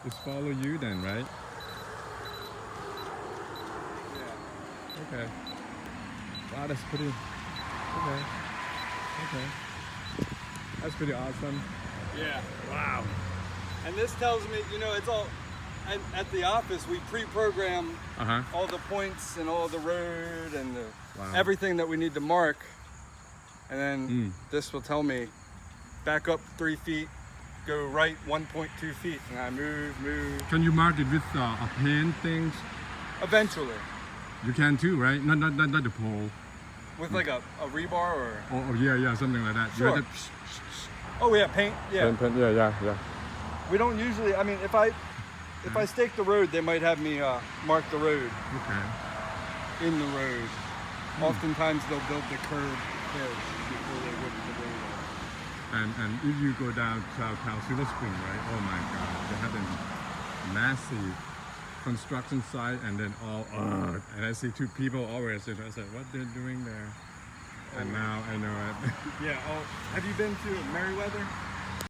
just follow you then, right? Yeah. Okay. Wow, that's pretty. Okay. Okay. That's pretty awesome. Yeah. Wow. And this tells me, you know, it's all at the office. We pre-program all the points and all the road and everything that we need to mark, and then this will tell me back up 3 feet, go right 1.2 feet, and I move. Can you mark it with a pen things? Eventually, You can too, right? Not the pole. with like a rebar or Oh yeah, something like that. Sure. You have oh yeah, paint. Yeah, pen, yeah. we don't usually. I mean, if I stake the road, they might have me mark the road Okay. in the road. Oftentimes they'll build the curb edge before they whip the road out. And if you go down South Silver Spring, right? Oh my God, they have a massive construction site, and then all and I see two people always. I said, what they're doing there? And now I know it. Yeah. Oh, have you been to Merriweather?